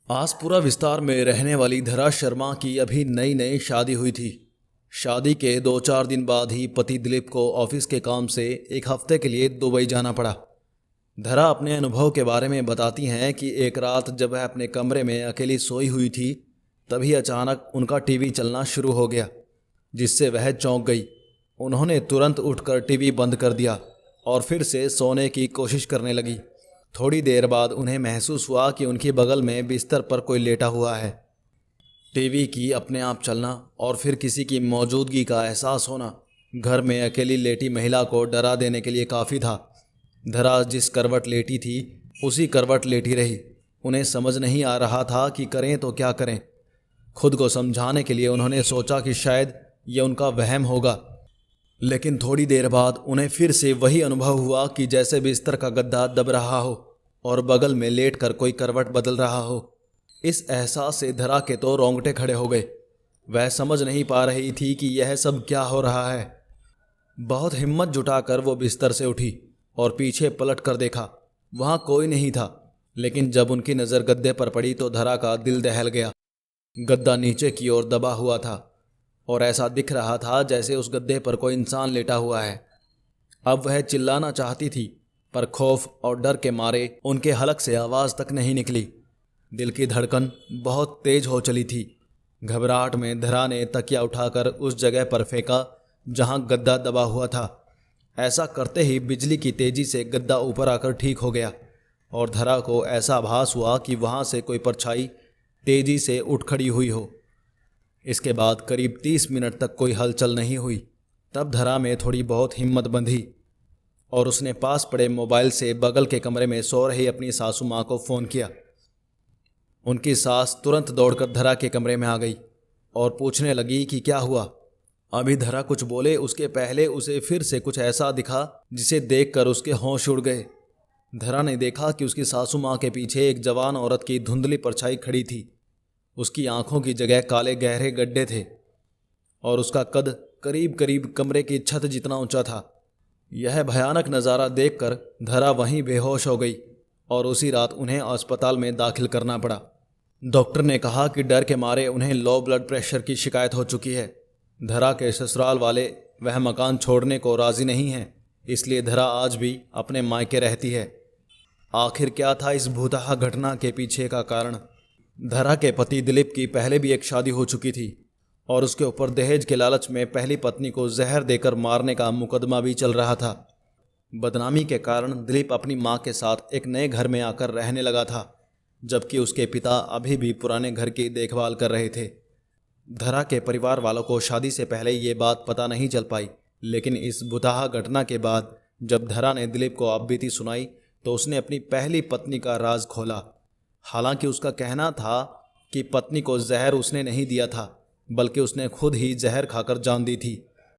आसपुरा विस्तार में रहने वाली धरा शर्मा की अभी नई नई शादी हुई थी। शादी के 2-4 दिन बाद ही पति दिलीप को ऑफिस के काम से एक हफ्ते के लिए दुबई जाना पड़ा। धरा अपने अनुभव के बारे में बताती हैं कि एक रात जब वह अपने कमरे में अकेली सोई हुई थी, तभी अचानक उनका टीवी चलना शुरू हो गया, जिससे वह चौंक गई। उन्होंने तुरंत उठकर टीवी बंद कर दिया और फिर से सोने की कोशिश करने लगी। थोड़ी देर बाद उन्हें महसूस हुआ कि उनके बगल में बिस्तर पर कोई लेटा हुआ है। टीवी की अपने आप चलना और फिर किसी की मौजूदगी का एहसास होना घर में अकेली लेटी महिला को डरा देने के लिए काफ़ी था। धरा जिस करवट लेटी थी उसी करवट लेटी रही। उन्हें समझ नहीं आ रहा था कि करें तो क्या करें। खुद को समझाने के लिए उन्होंने सोचा कि शायद ये उनका वहम होगा, लेकिन थोड़ी देर बाद उन्हें फिर से वही अनुभव हुआ कि जैसे बिस्तर का गद्दा दब रहा हो और बगल में लेटकर कोई करवट बदल रहा हो। इस एहसास से धरा के तो रोंगटे खड़े हो गए। वह समझ नहीं पा रही थी कि यह सब क्या हो रहा है। बहुत हिम्मत जुटाकर वो बिस्तर से उठी और पीछे पलट कर देखा। वहाँ कोई नहीं था, लेकिन जब उनकी नज़र गद्दे पर पड़ी तो धरा का दिल दहल गया। गद्दा नीचे की ओर दबा हुआ था और ऐसा दिख रहा था जैसे उस गद्दे पर कोई इंसान लेटा हुआ है। अब वह चिल्लाना चाहती थी, पर खौफ और डर के मारे उनके हलक से आवाज़ तक नहीं निकली। दिल की धड़कन बहुत तेज हो चली थी। घबराहट में धरा ने तकिया उठाकर उस जगह पर फेंका जहां गद्दा दबा हुआ था। ऐसा करते ही बिजली की तेजी से गद्दा ऊपर आकर ठीक हो गया और धरा को ऐसा आभास हुआ कि वहां से कोई परछाई तेजी से उठ खड़ी हुई हो। इसके बाद करीब 30 मिनट तक कोई हलचल नहीं हुई। तब धरा में थोड़ी बहुत हिम्मत बंधी और उसने पास पड़े मोबाइल से बगल के कमरे में सो रही अपनी सासू माँ को फ़ोन किया। उनकी सास तुरंत दौड़कर धरा के कमरे में आ गई और पूछने लगी कि क्या हुआ। अभी धरा कुछ बोले उसके पहले उसे फिर से कुछ ऐसा दिखा जिसे देखकर उसके होश उड़ गए। धरा ने देखा कि उसकी सासू माँ के पीछे एक जवान औरत की धुंधली परछाई खड़ी थी। उसकी आंखों की जगह काले गहरे गड्ढे थे और उसका कद करीब करीब कमरे की छत जितना ऊंचा था। यह भयानक नज़ारा देखकर धरा वहीं बेहोश हो गई और उसी रात उन्हें अस्पताल में दाखिल करना पड़ा। डॉक्टर ने कहा कि डर के मारे उन्हें लो ब्लड प्रेशर की शिकायत हो चुकी है। धरा के ससुराल वाले वह मकान छोड़ने को राज़ी नहीं हैं, इसलिए धरा आज भी अपने मायके रहती है। आखिर क्या था इस भूतहा घटना के पीछे का कारण? धरा के पति दिलीप की पहले भी एक शादी हो चुकी थी और उसके ऊपर दहेज के लालच में पहली पत्नी को जहर देकर मारने का मुकदमा भी चल रहा था। बदनामी के कारण दिलीप अपनी मां के साथ एक नए घर में आकर रहने लगा था, जबकि उसके पिता अभी भी पुराने घर की देखभाल कर रहे थे। धरा के परिवार वालों को शादी से पहले ये बात पता नहीं चल पाई, लेकिन इस भुताहा घटना के बाद जब धरा ने दिलीप को आपबीती सुनाई तो उसने अपनी पहली पत्नी का राज खोला। हालांकि उसका कहना था कि पत्नी को जहर उसने नहीं दिया था, बल्कि उसने खुद ही जहर खाकर जान दी थी।